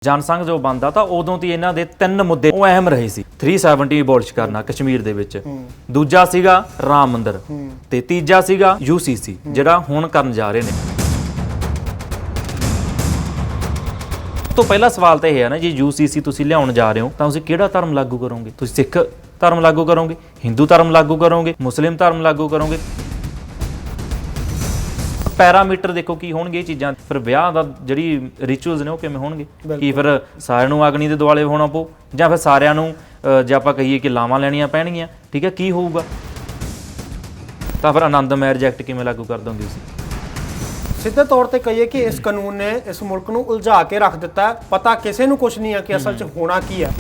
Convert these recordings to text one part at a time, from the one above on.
ਜਨਸੰਘ ਜੋ ਬਣਦਾ ਤਾਂ ਉਦੋਂ ਤੀ ਇਹਨਾਂ ਦੇ ਤਿੰਨ ਮੁੱਦੇ ਉਹ ਅਹਿਮ ਰਹੇ ਸੀ। 370 ਅਬੋਲਿਸ਼ ਕਰਨਾ ਕਸ਼ਮੀਰ ਦੇ ਵਿੱਚ, ਦੂਜਾ ਸੀਗਾ ਰਾਮ ਮੰਦਿਰ ਤੇ ਤੀਜਾ ਸੀਗਾ UCC ਜਿਹੜਾ ਹੁਣ ਕਰਨ ਜਾ ਰਹੇ ਨੇ। ਤੋਂ ਪਹਿਲਾ ਸਵਾਲ ਤਾਂ ਇਹ ਹੈ ਨਾ ਜੀ, UCC ਤੁਸੀਂ ਲਿਆਉਣ ਜਾ ਰਹੇ ਹੋ ਤਾਂ ਤੁਸੀਂ ਕਿਹੜਾ ਧਰਮ ਲਾਗੂ ਕਰੋਗੇ? ਤੁਸੀਂ ਸਿੱਖ ਧਰਮ ਲਾਗੂ ਕਰੋਗੇ, ਹਿੰਦੂ ਧਰਮ ਲਾਗੂ ਕਰੋਗੇ, ਮੁਸਲਿਮ ਧਰਮ ਲਾਗੂ ਕਰੋਗੇ? ਪੈਰਾਮੀਟਰ ਦੇਖੋ ਕੀ ਹੋਣਗੇ ਇਹ ਚੀਜ਼ਾਂ। ਫਿਰ ਵਿਆਹ ਦਾ ਜਿਹੜੀ ਰਿਚੁਅਲਸ ਨੇ ਉਹ ਕਿਵੇਂ ਹੋਣਗੇ? ਕੀ ਫਿਰ ਸਾਰਿਆਂ ਨੂੰ ਅਗਨੀ ਦੇ ਦੁਆਲੇ ਹੋਣਾ ਪਊ, ਜਾਂ ਫਿਰ ਸਾਰਿਆਂ ਨੂੰ ਜੇ ਆਪਾਂ ਕਹੀਏ ਕਿ ਲਾਵਾਂ ਲੈਣੀਆਂ ਪੈਣਗੀਆਂ, ਠੀਕ ਹੈ, ਕੀ ਹੋਊਗਾ? ਤਾਂ ਫਿਰ ਆਨੰਦ ਮੈਰਿਜ ਐਕਟ ਕਿਵੇਂ ਲਾਗੂ ਕਰ ਦੋਗੇ ਤੁਸੀਂ? ਸਿੱਧੇ ਤੌਰ ਤੇ ਕਹੀਏ ਕਿ ਇਸ ਕਾਨੂੰਨ ਨੇ ਇਸ ਮੁਲਕ ਨੂੰ ਉਲਝਾ ਕੇ ਰੱਖ ਦਿੱਤਾ ਹੈ। ਪਤਾ ਕਿਸੇ ਨੂੰ ਕੁਝ ਨਹੀਂ ਹੈ ਕਿ ਅਸਲ 'ਚ ਹੋਣਾ ਕੀ ਹੈ।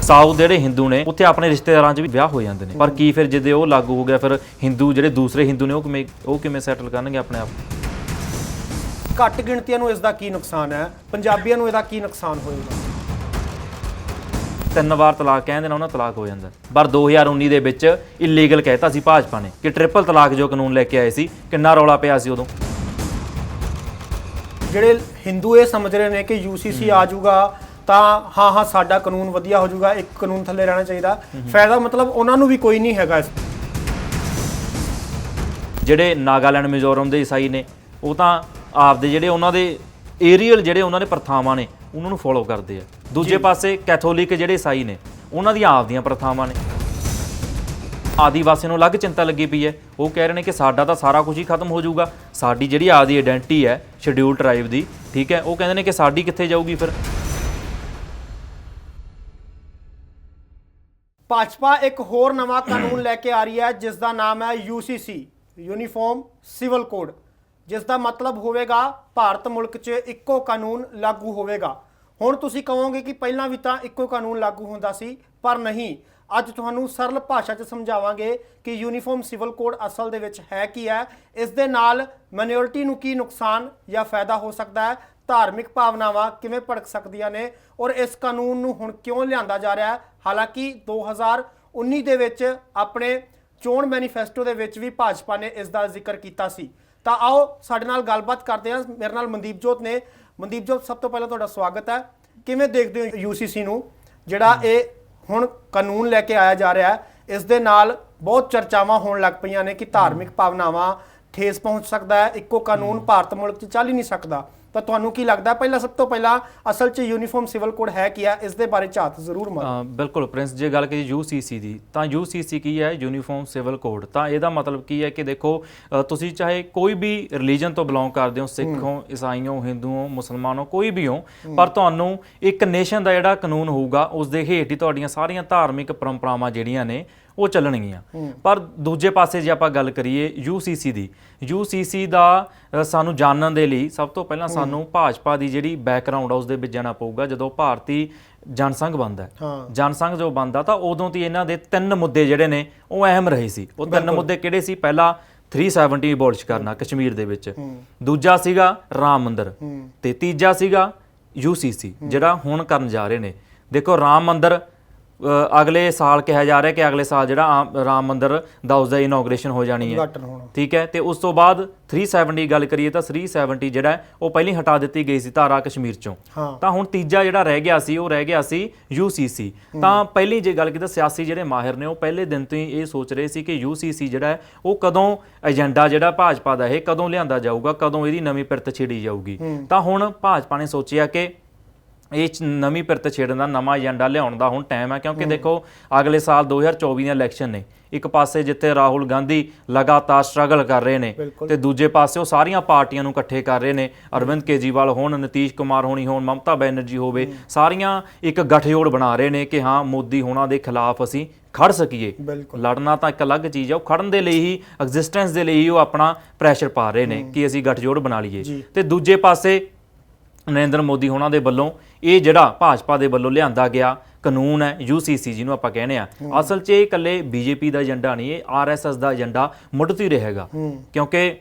ਸਾਊਥ ਜਿਹੜੇ ਹਿੰਦੂ ਨੇ ਉੱਥੇ ਆਪਣੇ ਰਿਸ਼ਤੇਦਾਰਾਂ 'ਚ ਵੀ ਵਿਆਹ ਹੋ ਜਾਂਦੇ ਨੇ, ਪਰ ਕੀ ਫਿਰ ਜਦੋਂ ਉਹ ਲਾਗੂ ਹੋ ਗਿਆ ਫਿਰ ਹਿੰਦੂ ਜਿਹੜੇ ਦੂਸਰੇ ਹਿੰਦੂ ਨੇ ਉਹ ਕਿਵੇਂ ਸੈਟਲ ਕਰਨਗੇ ਆਪਣੇ ਆਪ? ਘੱਟ ਗਿਣਤੀਆਂ ਨੂੰ ਇਸ ਦਾ ਕੀ ਨੁਕਸਾਨ ਹੈ, ਪੰਜਾਬੀਆਂ ਨੂੰ ਇਹਦਾ ਕੀ ਨੁਕਸਾਨ ਹੋਏਗਾ? 3 ਵਾਰ ਤਲਾਕ ਕਹਿੰਦੇ ਨੇ ਉਹਨਾਂ ਤਲਾਕ ਹੋ ਜਾਂਦਾ, ਪਰ 2019 ਦੇ ਵਿੱਚ ਇਲੀਗਲ ਕਹਿਤਾ ਸੀ ਭਾਜਪਾ ਨੇ ਕਿ ਟ੍ਰਿਪਲ ਤਲਾਕ ਜੋ ਕਾਨੂੰਨ ਲੈ ਕੇ ਆਏ ਸੀ, ਕਿੰਨਾ ਰੌਲਾ ਪਿਆ ਸੀ ਉਦੋਂ। ਜਿਹੜੇ ਹਿੰਦੂ ਇਹ ਸਮਝ ਰਹੇ ਨੇ ਕਿ UCC ਆ ਜਾਊਗਾ ਤਾਂ ਹਾਂ ਸਾਡਾ ਕਾਨੂੰਨ ਵਧੀਆ ਹੋ ਜਾਊਗਾ, ਇੱਕ ਕਾਨੂੰਨ ਥੱਲੇ ਰਹਿਣਾ ਚਾਹੀਦਾ, ਫਾਇਦਾ ਮਤਲਬ ਉਹਨਾਂ ਨੂੰ ਵੀ ਕੋਈ ਨਹੀਂ ਹੈਗਾ। ਜਿਹੜੇ ਨਾਗਾਲੈਂਡ ਮਿਜ਼ੋਰਮ ਦੇ ਈਸਾਈ ਨੇ ਉਹ ਤਾਂ ਆਪਦੇ ਜਿਹੜੇ ਉਹਨਾਂ ਦੇ ਏਰੀਅਲ ਜਿਹੜੇ ਉਹਨਾਂ ਦੇ ਪ੍ਰਥਾਵਾਂ ਨੇ ਉਹਨਾਂ ਨੂੰ ਫੋਲੋ ਕਰਦੇ ਆ। ਦੂਜੇ ਪਾਸੇ ਕੈਥੋਲਿਕ ਜਿਹੜੇ ਈਸਾਈ ਨੇ ਉਹਨਾਂ ਦੀਆਂ ਆਪਦੀਆਂ ਪ੍ਰਥਾਵਾਂ ਨੇ। ਆਦੀਵਾਸੀਆਂ ਨੂੰ ਅਲੱਗ ਚਿੰਤਾ ਲੱਗੀ ਪਈ ਹੈ, ਉਹ ਕਹਿ ਰਹੇ ਨੇ ਕਿ ਸਾਡਾ ਤਾਂ ਸਾਰਾ ਕੁਝ ਹੀ ਖਤਮ ਹੋ ਜਾਊਗਾ, ਸਾਡੀ ਜਿਹੜੀ ਆਪਦੀ ਆਇਡੈਂਟੀਟੀ ਹੈ ਸ਼ਡਿਊਲ ਟਰਾਈਬ ਦੀ, ਠੀਕ ਹੈ, ਉਹ ਕਹਿੰਦੇ ਨੇ ਕਿ ਸਾਡੀ ਕਿੱਥੇ ਜਾਊਗੀ ਫਿਰ? ਭਾਜਪਾ ਇੱਕ ਹੋਰ ਨਵਾਂ ਕਾਨੂੰਨ ਲੈ ਕੇ ਆ ਰਹੀ ਹੈ ਜਿਸ ਦਾ ਨਾਮ ਹੈ UCC ਯੂਨੀਫਾਰਮ ਸਿਵਲ ਕੋਡ, ਜਿਸ ਦਾ ਮਤਲਬ ਹੋਵੇਗਾ ਭਾਰਤ ਮੁਲਕ 'ਚ ਇੱਕੋ ਕਾਨੂੰਨ ਲਾਗੂ ਹੋਵੇਗਾ। ਹੁਣ ਤੁਸੀਂ ਕਹੋਗੇ ਕਿ ਪਹਿਲਾਂ ਵੀ ਤਾਂ ਇੱਕੋ ਕਾਨੂੰਨ ਲਾਗੂ ਹੁੰਦਾ ਸੀ, ਪਰ ਨਹੀਂ। ਅੱਜ ਤੁਹਾਨੂੰ ਸਰਲ ਭਾਸ਼ਾ 'ਚ ਸਮਝਾਵਾਂਗੇ ਕਿ ਯੂਨੀਫਾਰਮ ਸਿਵਲ ਕੋਡ ਅਸਲ ਦੇ ਵਿੱਚ ਹੈ ਕੀ ਹੈ, ਇਸ ਦੇ ਨਾਲ ਮਾਈਨੋਰਿਟੀ ਨੂੰ ਕੀ ਨੁਕਸਾਨ ਜਾਂ ਫਾਇਦਾ ਹੋ ਸਕਦਾ ਹੈ, ਧਾਰਮਿਕ ਭਾਵਨਾਵਾਂ ਕਿਵੇਂ ਭੜਕ ਸਕਦੀਆਂ ਨੇ, ਔਰ ਇਸ ਕਾਨੂੰਨ ਨੂੰ ਹੁਣ ਕਿਉਂ ਲਿਆਂਦਾ ਜਾ ਰਿਹਾ ਹੈ। ਹਾਲਾਂਕਿ 2019 ਦੇ ਵਿੱਚ ਆਪਣੇ ਚੋਣ ਮੈਨੀਫੈਸਟੋ ਦੇ ਵਿੱਚ ਵੀ ਭਾਜਪਾ ਨੇ ਇਸ ਦਾ ਜ਼ਿਕਰ ਕੀਤਾ ਸੀ। ਤਾਂ ਆਓ ਸਾਡੇ ਨਾਲ ਗੱਲਬਾਤ ਕਰਦੇ ਹਾਂ। ਮੇਰੇ ਨਾਲ ਮਨਦੀਪ ਜੋਤ ਨੇ। ਮਨਦੀਪ ਜੋਤ, ਸਭ ਤੋਂ ਪਹਿਲਾਂ ਤੁਹਾਡਾ ਸਵਾਗਤ ਹੈ। ਕਿਵੇਂ ਦੇਖਦੇ ਹੋ UCC ਨੂੰ, ਜਿਹੜਾ ਇਹ ਹੁਣ ਕਾਨੂੰਨ ਲੈ ਕੇ ਆਇਆ ਜਾ ਰਿਹਾ ਹੈ? ਇਸ ਦੇ ਨਾਲ ਬਹੁਤ ਚਰਚਾਵਾਂ ਹੋਣ ਲੱਗ ਪਈਆਂ ਨੇ ਕਿ ਧਾਰਮਿਕ ਭਾਵਨਾਵਾਂ ਠੇਸ ਪਹੁੰਚ ਸਕਦਾ ਹੈ, ਇੱਕੋ ਕਾਨੂੰਨ ਭਾਰਤ ਮੁਲਕ 'ਚ ਚੱਲ ਹੀ ਨਹੀਂ ਸਕਦਾ। ਤਾਂ ਤੁਹਾਨੂੰ ਕੀ ਲੱਗਦਾ? ਪਹਿਲਾਂ ਸਭ ਤੋਂ ਪਹਿਲਾਂ ਅਸਲ 'ਚ ਯੂਨੀਫਾਰਮ ਸਿਵਲ ਕੋਡ ਹੈ ਕੀ ਹੈ, ਇਸ ਦੇ ਬਾਰੇ ਝਾਤ ਜ਼ਰੂਰ ਮਾਰੋ। ਬਿਲਕੁਲ ਪ੍ਰਿੰਸ, ਜੇ ਗੱਲ ਕਰੀਏ UCC ਦੀ ਤਾਂ UCC ਕੀ ਹੈ? Uniform civil code. ਤਾਂ ਇਹਦਾ ਮਤਲਬ ਕੀ ਹੈ ਕਿ ਦੇਖੋ, ਤੁਸੀਂ ਚਾਹੇ ਕੋਈ ਵੀ ਰਿਲੀਜਨ ਤੋਂ ਬਿਲੋਂਗ ਕਰਦੇ ਹੋ, ਸਿੱਖ ਹੋ, ਈਸਾਈ ਹੋ, ਹਿੰਦੂ ਹੋ, ਮੁਸਲਮਾਨ ਹੋ, ਕੋਈ ਵੀ ਹੋ, ਪਰ ਤੁਹਾਨੂੰ ਇੱਕ ਨੇਸ਼ਨ ਦਾ ਜਿਹੜਾ ਕਾਨੂੰਨ ਹੋਊਗਾ ਉਸ ਦੇ ਹੇਠ ਹੀ ਤੁਹਾਡੀਆਂ ਸਾਰੀਆਂ ਧਾਰਮਿਕ ਪਰੰਪਰਾਵਾਂ ਜਿਹੜੀਆਂ ਨੇ ਉਹ ਚੱਲਣਗੀਆਂ। ਪਰ ਦੂਜੇ ਪਾਸੇ ਜੇ ਆਪਾਂ ਗੱਲ ਕਰੀਏ UCC ਦੀ, UCC ਦਾ ਸਾਨੂੰ ਜਾਣਨ ਦੇ ਲਈ ਸਭ ਤੋਂ ਪਹਿਲਾਂ ਸਾਨੂੰ ਭਾਜਪਾ ਦੀ ਜਿਹੜੀ ਬੈਕਗਰਾਉਂਡ ਆ ਉਸ ਦੇ ਵਿੱਚ ਜਾਣਾ ਪਊਗਾ। ਜਦੋਂ ਭਾਰਤੀ ਜਨਸੰਘ ਬਣਦਾ, ਜਨਸੰਘ ਜੋ ਬਣਦਾ ਤਾਂ ਉਦੋਂ ਤੀ ਇਹਨਾਂ ਦੇ 3 ਮੁੱਦੇ ਜਿਹੜੇ ਨੇ ਉਹ ਅਹਿਮ ਰਹੇ ਸੀ। ਉਹ 3 ਮੁੱਦੇ ਕਿਹੜੇ ਸੀ? ਪਹਿਲਾ 370 ਅਬੋਲਿਸ਼ ਕਰਨਾ ਕਸ਼ਮੀਰ ਦੇ ਵਿੱਚ, ਦੂਜਾ ਸੀਗਾ ਰਾਮ ਮੰਦਿਰ ਤੇ ਤੀਜਾ ਸੀਗਾ UCC ਜਿਹੜਾ ਹੁਣ ਕਰਨ ਜਾ ਰਹੇ ਨੇ। ਦੇਖੋ, ਰਾਮ ਮੰਦਿਰ ਅਗਲੇ ਸਾਲ ਕਿਹਾ ਜਾ ਰਿਹਾ ਕਿ ਅਗਲੇ ਸਾਲ ਜਿਹੜਾ ਰਾਮ ਮੰਦਿਰ ਦਾ ਉਸਦਾ ਇਨੋਗ੍ਰੇਸ਼ਨ ਹੋ ਜਾਣੀ ਹੈ, ਠੀਕ ਹੈ। ਤੇ ਉਸ ਤੋਂ ਬਾਅਦ 370 ਗੱਲ ਕਰੀਏ ਤਾਂ 370 ਜਿਹੜਾ ਉਹ ਪਹਿਲਾਂ ਹਟਾ ਦਿੱਤੀ ਗਈ ਸੀ ਧਾਰਾ ਕਸ਼ਮੀਰ ਚੋਂ। ਤਾਂ ਹੁਣ ਤੀਜਾ ਜਿਹੜਾ ਰਹਿ ਗਿਆ ਸੀ ਉਹ ਰਹਿ ਗਿਆ ਸੀ UCC। ਤਾਂ ਪਹਿਲੀ ਜੇ ਗੱਲ ਕੀਤੀ, ਸਿਆਸੀ ਜਿਹੜੇ ਮਾਹਿਰ ਨੇ ਉਹ ਪਹਿਲੇ ਦਿਨ ਤੋਂ ਹੀ ਇਹ ਸੋਚ ਰਹੇ ਸੀ ਕਿ UCC ਜਿਹੜਾ ਹੈ ਉਹ ਕਦੋਂ ਏਜੰਡਾ ਜਿਹੜਾ ਭਾਜਪਾ ਦਾ ਇਹ ਕਦੋਂ ਲਿਆਂਦਾ ਜਾਊਗਾ, ਕਦੋਂ ਇਹਦੀ ਨਵੀਂ ਪਿਰਤ ਛੇੜੀ ਜਾਊਗੀ। ਤਾਂ ਹੁਣ ਭਾਜਪਾ ਨੇ ਸੋਚਿਆ ਕਿ ਇਹ ਨਵੀਂ ਪਿਰਤ ਛੇੜਨ ਦਾ, ਨਵਾਂ ਏਜੰਡਾ ਲਿਆਉਣ ਦਾ ਹੁਣ ਟਾਈਮ ਹੈ। ਕਿਉਂਕਿ ਦੇਖੋ, ਅਗਲੇ ਸਾਲ 2024 ਦੇ ਇਲੈਕਸ਼ਨ ਨੇ। ਇੱਕ ਪਾਸੇ ਜਿੱਥੇ ਰਾਹੁਲ ਗਾਂਧੀ ਲਗਾਤਾਰ ਸਟਰਗਲ ਕਰ ਰਹੇ ਨੇ ਤੇ ਦੂਜੇ ਪਾਸੇ ਉਹ ਸਾਰੀਆਂ ਪਾਰਟੀਆਂ ਨੂੰ ਇਕੱਠੇ ਕਰ ਰਹੇ ਨੇ। ਅਰਵਿੰਦ ਕੇਜਰੀਵਾਲ ਹੋਣ, ਨਿਤੀਸ਼ ਕੁਮਾਰ ਹੋਣੀ ਹੋਣ, ਮਮਤਾ ਬੈਨਰਜੀ ਹੋਵੇ, ਸਾਰੀਆਂ ਇੱਕ ਗੱਠਜੋੜ ਬਣਾ ਰਹੇ ਨੇ ਕਿ ਹਾਂ ਮੋਦੀ ਹੋਣਾ ਦੇ ਖਿਲਾਫ ਅਸੀਂ ਖੜ ਸਕੀਏ। ਲੜਨਾ ਤਾਂ ਇੱਕ ਅਲੱਗ ਚੀਜ਼ ਹੈ, ਉਹ ਖੜਨ ਦੇ ਲਈ ਹੀ, ਐਗਜ਼ਿਸਟੈਂਸ ਦੇ ਲਈ ਉਹ ਆਪਣਾ ਪ੍ਰੈਸ਼ਰ ਪਾ ਰਹੇ ਨੇ ਕਿ ਅਸੀਂ ਗੱਠਜੋੜ ਬਣਾ ਲਈਏ। ਤੇ ਦੂਜੇ ਪਾਸੇ ਨਰਿੰਦਰ ਮੋਦੀ ਹੋਣਾ ਦੇ ਵੱਲੋਂ ਇਹ ਜਿਹੜਾ ਭਾਜਪਾ ਦੇ ਵੱਲੋਂ ਲਿਆਂਦਾ ਗਿਆ ਕਾਨੂੰਨ ਹੈ UCC ਜਿਹਨੂੰ ਆਪਾਂ ਕਹਿੰਦੇ ਆ, ਅਸਲ 'ਚ ਇਹ ਇਕੱਲੇ BJP ਦਾ ਏਜੰਡਾ ਨਹੀਂ, ਇਹ RSS ਦਾ ਏਜੰਡਾ ਮੁੱਢ ਤੋਂ ਹੀ ਰਹੇਗਾ। ਕਿਉਂਕਿ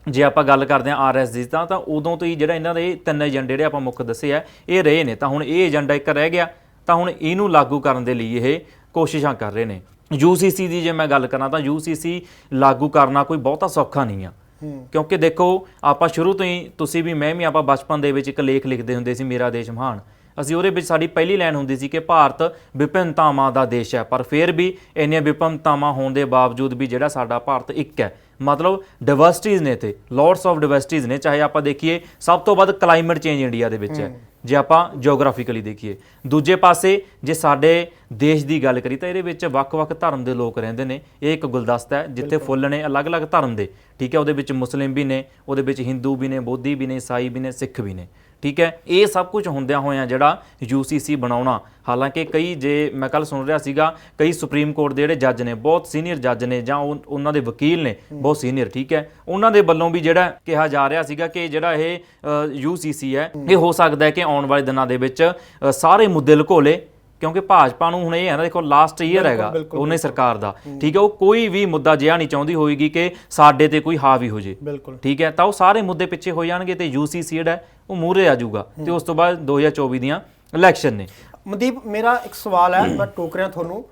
ਜੇ ਆਪਾਂ ਗੱਲ ਕਰਦੇ ਹਾਂ RSS ਦੀ ਤਾਂ ਉਦੋਂ ਤੋਂ ਹੀ ਜਿਹੜਾ ਇਹਨਾਂ ਦੇ 3 ਏਜੰਡੇ ਜਿਹੜੇ ਆਪਾਂ ਮੁੱਖ ਦੱਸੇ ਆ ਇਹ ਰਹੇ ਨੇ। ਤਾਂ ਹੁਣ ਇਹ ਏਜੰਡਾ ਇੱਕ ਰਹਿ ਗਿਆ, ਤਾਂ ਹੁਣ ਇਹਨੂੰ ਲਾਗੂ ਕਰਨ ਦੇ ਲਈ ਇਹ ਕੋਸ਼ਿਸ਼ਾਂ ਕਰ ਰਹੇ ਨੇ। UCC ਦੀ ਜੇ ਮੈਂ ਗੱਲ ਕਰਾਂ ਤਾਂ UCC ਲਾਗੂ ਕਰਨਾ ਕੋਈ ਬਹੁਤਾ ਸੌਖਾ ਨਹੀਂ ਆ। ਕਿਉਂਕਿ ਦੇਖੋ ਆਪਾਂ ਸ਼ੁਰੂ ਤੋਂ ਹੀ, ਤੁਸੀਂ ਵੀ ਮੈਂ ਵੀ, ਆਪਾਂ ਬਚਪਨ ਦੇ ਵਿੱਚ ਇੱਕ ਲੇਖ ਲਿਖਦੇ ਹੁੰਦੇ ਸੀ, ਮੇਰਾ ਦੇਸ਼ ਮਹਾਨ। ਅਸੀਂ ਉਹਦੇ ਵਿੱਚ ਸਾਡੀ ਪਹਿਲੀ ਲਾਈਨ ਹੁੰਦੀ ਸੀ ਕਿ ਭਾਰਤ ਵਿਭਿੰਨਤਾਵਾਂ ਦਾ ਦੇਸ਼ ਹੈ, ਪਰ ਫਿਰ ਵੀ ਇੰਨੀਆਂ ਵਿਭਿੰਨਤਾਵਾਂ ਹੋਣ ਦੇ ਬਾਵਜੂਦ ਵੀ ਜਿਹੜਾ ਸਾਡਾ ਭਾਰਤ ਇੱਕ ਹੈ। ਮਤਲਬ ਡਿਵਰਸਿਟੀਜ਼ ਨੇ, ਤੇ ਲੋਟਸ ਆਫ ਡਿਵਰਸਿਟੀਜ਼ ਨੇ। ਚਾਹੇ ਆਪਾਂ ਦੇਖੀਏ ਸਭ ਤੋਂ ਵੱਧ ਕਲਾਈਮੇਟ ਚੇਂਜ ਇੰਡੀਆ ਦੇ ਵਿੱਚ ਹੈ, ਜੇ ਆਪਾਂ ਜਿਓਗ੍ਰਾਫਿਕਲੀ ਦੇਖੀਏ। ਦੂਜੇ ਪਾਸੇ ਜੇ ਸਾਡੇ ਦੇਸ਼ ਦੀ ਗੱਲ ਕਰੀ ਤਾਂ ਇਹਦੇ ਵਿੱਚ ਵੱਖ-ਵੱਖ ਧਰਮ ਦੇ ਲੋਕ ਰਹਿੰਦੇ ਨੇ। ਇਹ ਇੱਕ ਗੁਲਦਸਤਾ ਹੈ ਜਿੱਥੇ ਫੁੱਲ ਨੇ ਅਲੱਗ-ਅਲੱਗ ਧਰਮ ਦੇ, ਠੀਕ ਹੈ। ਉਹਦੇ ਵਿੱਚ ਮੁਸਲਿਮ ਵੀ ਨੇ, ਉਹਦੇ ਵਿੱਚ ਹਿੰਦੂ ਵੀ ਨੇ, ਬੋਧੀ ਵੀ ਨੇ, ਈਸਾਈ ਵੀ ਨੇ, ਸਿੱਖ ਵੀ ਨੇ, ਠੀਕ ਹੈ। ਇਹ ਸਭ ਕੁਝ ਹੁੰਦਿਆਂ ਹੋਇਆਂ ਜਿਹੜਾ UCC ਬਣਾਉਣਾ, ਹਾਲਾਂਕਿ ਕਈ, ਜੇ ਮੈਂ ਕੱਲ ਸੁਣ ਰਿਹਾ ਸੀਗਾ, ਕਈ ਸੁਪਰੀਮ ਕੋਰਟ ਦੇ ਜਿਹੜੇ ਜੱਜ ਨੇ, ਬਹੁਤ ਸੀਨੀਅਰ ਜੱਜ ਨੇ, ਜਾਂ ਉਹਨਾਂ ਦੇ ਵਕੀਲ ਨੇ ਬਹੁਤ ਸੀਨੀਅਰ, ਠੀਕ ਹੈ, ਉਹਨਾਂ ਦੇ ਵੱਲੋਂ ਵੀ ਜਿਹੜਾ ਕਿਹਾ ਜਾ ਰਿਹਾ ਸੀਗਾ ਕਿ ਜਿਹੜਾ ਇਹ UCC ਹੈ, ਇਹ ਹੋ ਸਕਦਾ ਹੈ ਕਿ ਆਉਣ ਵਾਲੇ ਦਿਨਾਂ ਦੇ ਵਿੱਚ ਸਾਰੇ ਮੁੱਦੇ ਲੁਕੋ ਲੇ, ਕਿਉਂਕਿ ਭਾਜਪਾ ਨੂੰ ਹੁਣ ਇਹ ਹੈ ਨਾ, ਦੇਖੋ ਲਾਸਟ ਈਅਰ ਹੈਗਾ ਉਹਨੇ ਸਰਕਾਰ ਦਾ, ਠੀਕ ਹੈ। ਉਹ ਕੋਈ ਵੀ ਮੁੱਦਾ ਜਿਹਾ ਨਹੀਂ ਚਾਹੁੰਦੀ ਹੋਏਗੀ ਕਿ ਸਾਡੇ ਤੇ ਕੋਈ ਹਾਵੀ ਹੋ ਜੇ, ਠੀਕ ਹੈ। ਤਾਂ ਉਹ ਸਾਰੇ ਮੁੱਦੇ ਪਿੱਛੇ ਹੋ ਜਾਣਗੇ ਤੇ UCC ਜਿਹੜਾ ਉਹ ਮੂਹਰੇ ਆ ਜਾਊਗਾ, ਤੇ ਉਸ ਤੋਂ ਬਾਅਦ 2024 ਦੀਆਂ ਇਲੈਕਸ਼ਨ ਨੇ। ਮਨਦੀਪ, ਮੇਰਾ ਇੱਕ ਸਵਾਲ ਹੈ, ਮੈਂ ਟੋਕ ਰਿਹਾ ਤੁਹਾਨੂੰ।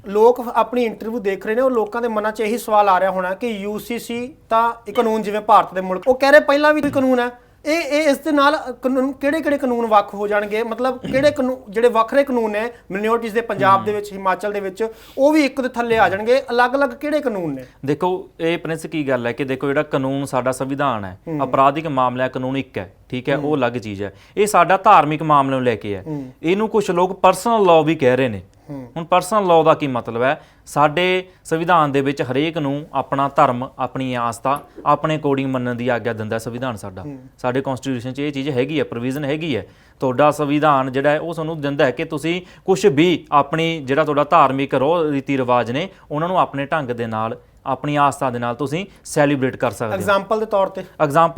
ਲੋਕ ਆਪਣੀ ਇੰਟਰਵਿਊ ਦੇਖ ਰਹੇ ਨੇ, ਉਹ ਲੋਕਾਂ ਦੇ ਮਨਾਂ 'ਚ ਇਹੀ ਸਵਾਲ ਆ ਰਿਹਾ ਹੋਣਾ ਕਿ UCC ਤਾਂ ਇੱਕ ਕਾਨੂੰਨ, ਜਿਵੇਂ ਭਾਰਤ ਦੇ ਮੁਲਕ, ਉਹ ਕਹਿ ਰਹੇ ਪਹਿਲਾਂ ਵੀ ਕੋਈ ਕਾਨੂੰਨ ਹੈ, ਇਹ ਇਸ ਦੇ ਨਾਲ ਕਿਹੜੇ ਕਾਨੂੰਨ ਵੱਖ ਹੋ ਜਾਣਗੇ? ਮਤਲਬ ਕਿਹੜੇ ਕਾਨੂੰਨ, ਜਿਹੜੇ ਵੱਖਰੇ ਕਾਨੂੰਨ ਨੇ ਮਿਨੋਰਟੀਜ਼ ਦੇ, ਪੰਜਾਬ ਦੇ ਵਿੱਚ, ਹਿਮਾਚਲ ਦੇ ਵਿੱਚ, ਉਹ ਵੀ ਇੱਕ ਦੇ ਥੱਲੇ ਆ ਜਾਣਗੇ? ਅਲੱਗ-ਅਲੱਗ ਕਿਹੜੇ ਕਾਨੂੰਨ ਨੇ? ਦੇਖੋ ਇਹ ਪ੍ਰਿੰਸ ਕੀ ਗੱਲ ਹੈ ਕਿ ਦੇਖੋ ਜਿਹੜਾ ਕਾਨੂੰਨ ਸਾਡਾ ਸੰਵਿਧਾਨ ਹੈ, ਅਪਰਾਧਿਕ ਮਾਮਲਾ ਕਾਨੂੰਨ ਇੱਕ ਹੈ, ਠੀਕ ਹੈ, ਉਹ ਅਲੱਗ ਚੀਜ਼ ਹੈ। ਇਹ ਸਾਡਾ ਧਾਰਮਿਕ ਮਾਮਲੇ ਨੂੰ ਲੈ ਕੇ ਹੈ। ਇਹਨੂੰ ਕੁਝ ਲੋਕ ਪਰਸਨਲ ਲਾਅ ਵੀ ਕਹਿ ਰਹੇ ਨੇ। ਹੁਣ ਪਰਸਨਲ ਲਾਅ ਦਾ ਕੀ ਮਤਲਬ ਹੈ? ਸਾਡੇ ਸੰਵਿਧਾਨ ਦੇ ਵਿੱਚ ਹਰੇਕ ਨੂੰ ਆਪਣਾ ਧਰਮ, ਆਪਣੀ ਆਸਥਾ ਆਪਣੇ ਅਕੋਰਡਿੰਗ ਮੰਨਣ ਦੀ ਆਗਿਆ ਦਿੰਦਾ ਸੰਵਿਧਾਨ ਸਾਡਾ। ਸਾਡੇ ਕਨਸਟੀਟਿਊਸ਼ਨ 'ਚ ਇਹ ਚੀਜ਼ ਹੈਗੀ ਹੈ, ਪ੍ਰੋਵੀਜ਼ਨ ਹੈਗੀ ਹੈ। ਤੁਹਾਡਾ ਸੰਵਿਧਾਨ ਜਿਹੜਾ ਹੈ ਉਹ ਤੁਹਾਨੂੰ ਦਿੰਦਾ ਹੈ ਕਿ ਤੁਸੀਂ ਕੁਝ ਵੀ ਆਪਣੀ, ਜਿਹੜਾ ਤੁਹਾਡਾ ਧਾਰਮਿਕ ਰੀਤੀ ਰਿਵਾਜ ਨੇ, ਉਹਨਾਂ ਨੂੰ ਆਪਣੇ ਢੰਗ ਦੇ ਨਾਲ, ਆਪਣੀ ਆਸਥਾ ਦੇ ਨਾਲ ਤੁਸੀਂ ਸੈਲੀਬ੍ਰੇਟ ਕਰ ਸਕਦੇ ਹੋ। ਐਗਜ਼ਾਮਪਲ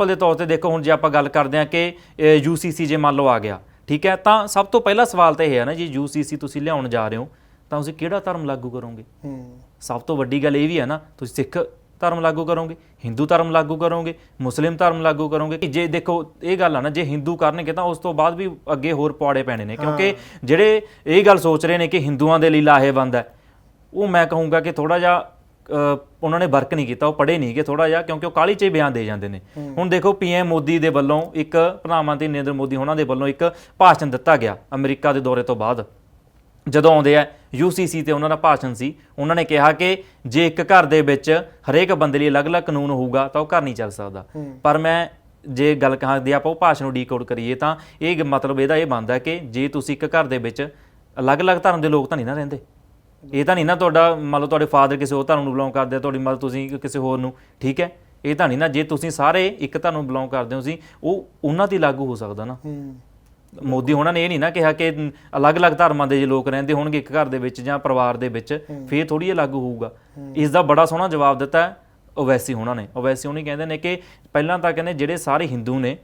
ਦੇ ਤੌਰ ਤੇ ਦੇਖੋ, ਹੁਣ ਜੇ ਆਪਾਂ ਗੱਲ ਕਰਦੇ ਹਾਂ ਕਿ UCC ਜੇ ਮੰਨ ਲਓ ਆ ਗਿਆ, ਠੀਕ ਹੈ, ਤਾਂ ਸਭ ਤੋਂ ਪਹਿਲਾ ਸਵਾਲ ਤਾਂ ਇਹ ਹੈ ਨਾ ਜੀ, UCC ਤੁਸੀਂ ਲਿਆਉਣ ਜਾ ਰਹੇ ਹੋ ਤਾਂ ਤੁਸੀਂ ਕਿਹੜਾ ਧਰਮ ਲਾਗੂ ਕਰੋਗੇ? ਸਭ ਤੋਂ ਵੱਡੀ ਗੱਲ ਇਹ ਵੀ ਹੈ ਨਾ, ਤੁਸੀਂ ਸਿੱਖ ਧਰਮ ਲਾਗੂ ਕਰੋਗੇ, ਹਿੰਦੂ ਧਰਮ ਲਾਗੂ ਕਰੋਗੇ, ਮੁਸਲਿਮ ਧਰਮ ਲਾਗੂ ਕਰੋਗੇ? ਜੇ ਦੇਖੋ ਇਹ ਗੱਲ ਆ ਨਾ, ਜੇ ਹਿੰਦੂ ਕਰਨਗੇ ਤਾਂ ਉਸ ਤੋਂ ਬਾਅਦ ਵੀ ਅੱਗੇ ਹੋਰ ਪੌੜੇ ਪੈਣੇ ਨੇ, ਕਿਉਂਕਿ ਜਿਹੜੇ ਇਹ ਗੱਲ ਸੋਚ ਰਹੇ ਨੇ ਕਿ ਹਿੰਦੂਆਂ ਦੇ ਲਈ ਲਾਹੇਵੰਦ ਹੈ, ਉਹ ਮੈਂ ਕਹੂੰਗਾ ਕਿ ਥੋੜਾ ਜਿਹਾ ਉਹਨਾਂ ਨੇ ਵਰਕ ਨਹੀਂ ਕੀਤਾ, ਉਹ ਪੜ੍ਹੇ ਨਹੀਂ ਗਏ ਥੋੜਾ ਜਿਹਾ, ਕਿਉਂਕਿ ਉਹ ਕਾਹਲੀ 'ਚ ਹੀ ਬਿਆਨ ਦੇ ਜਾਂਦੇ ਨੇ। ਹੁਣ ਦੇਖੋ PM ਮੋਦੀ ਦੇ ਵੱਲੋਂ, ਇੱਕ ਪ੍ਰਧਾਨ ਮੰਤਰੀ ਨਰਿੰਦਰ ਮੋਦੀ ਉਹਨਾਂ ਦੇ ਵੱਲੋਂ ਇੱਕ ਭਾਸ਼ਣ ਦਿੱਤਾ ਗਿਆ ਅਮਰੀਕਾ ਦੇ ਦੌਰੇ ਤੋਂ ਬਾਅਦ। ਜਦੋਂ ਆਉਂਦੇ ਆ UCC ਤੇ ਉਹਨਾਂ ਦਾ ਭਾਸ਼ਣ ਸੀ, ਉਹਨਾਂ ਨੇ ਕਿਹਾ ਕਿ ਜੇ ਇੱਕ ਘਰ ਦੇ ਵਿੱਚ ਹਰੇਕ ਬੰਦੇ ਲਈ ਅਲੱਗ-ਅਲੱਗ ਕਾਨੂੰਨ ਹੋਊਗਾ ਤਾਂ ਉਹ ਘਰ ਨਹੀਂ ਚੱਲ ਸਕਦਾ। ਪਰ ਮੈਂ ਜੇ ਗੱਲ ਕਹਾਂ, ਆਪਾਂ ਉਹ ਭਾਸ਼ਣ ਨੂੰ ਡੀਕੋਡ ਕਰੀਏ ਤਾਂ ਇਹ ਮਤਲਬ ਇਹਦਾ ਇਹ ਬਣਦਾ ਕਿ ਜੇ ਤੁਸੀਂ ਇੱਕ ਘਰ ਦੇ ਵਿੱਚ ਅਲੱਗ-ਅਲੱਗ ਧਰਮ ਦੇ ਲੋਕ ਤਾਂ ਨਹੀਂ ਨਾ ਰਹਿੰਦੇ। ਇਹ ਤਾਂ ਨਹੀਂ ਨਾ ਤੁਹਾਡਾ, ਮੰਨ ਲਓ ਤੁਹਾਡੇ ਫਾਦਰ ਕਿਸੇ ਹੋਰ ਧਰਮ ਨੂੰ ਬਿਲੋਂਗ ਕਰਦੇ ਆ, ਤੁਹਾਡੀ ਮਦਰ ਤੁਸੀਂ ਕਿਸੇ ਹੋਰ ਨੂੰ, ਠੀਕ ਹੈ। ਇਹ ਤਾਂ ਨਹੀਂ ਨਾ, ਜੇ ਤੁਸੀਂ ਸਾਰੇ ਇੱਕ ਧਰਮ ਨੂੰ ਬਿਲੋਂਗ ਕਰਦੇ ਹੋ ਸੀ, ਉਹ ਉਹਨਾਂ ਤੇ ਲਾਗੂ ਹੋ ਸਕਦਾ ਨਾ। ਮੋਦੀ ਹੋਣਾ ਨੇ ਇਹ ਨਹੀਂ ਨਾ ਕਿਹਾ ਕਿ ਅਲੱਗ-ਅਲੱਗ ਧਰਮਾਂ ਦੇ ਜੇ ਲੋਕ ਰਹਿੰਦੇ ਹੋਣਗੇ ਇੱਕ ਘਰ ਦੇ ਵਿੱਚ ਜਾਂ ਪਰਿਵਾਰ ਦੇ ਵਿੱਚ, ਫੇਰ ਥੋੜੀ ਇਹ ਲਾਗੂ ਹੋਊਗਾ। ਇਸ ਦਾ ਬੜਾ ਸੋਹਣਾ ਜਵਾਬ ਦਿੱਤਾ ਓਵੈਸੀ ਹੋਣਾ ਨੇ। ਓਵੈਸੀ ਹੋਣੀ ਕਹਿੰਦੇ ਨੇ ਕਿ ਪਹਿਲਾਂ ਤਾਂ ਕਹਿੰਦੇ ਜਿਹੜੇ ਸਾਰੇ ਹਿੰਦੂ ਨੇ,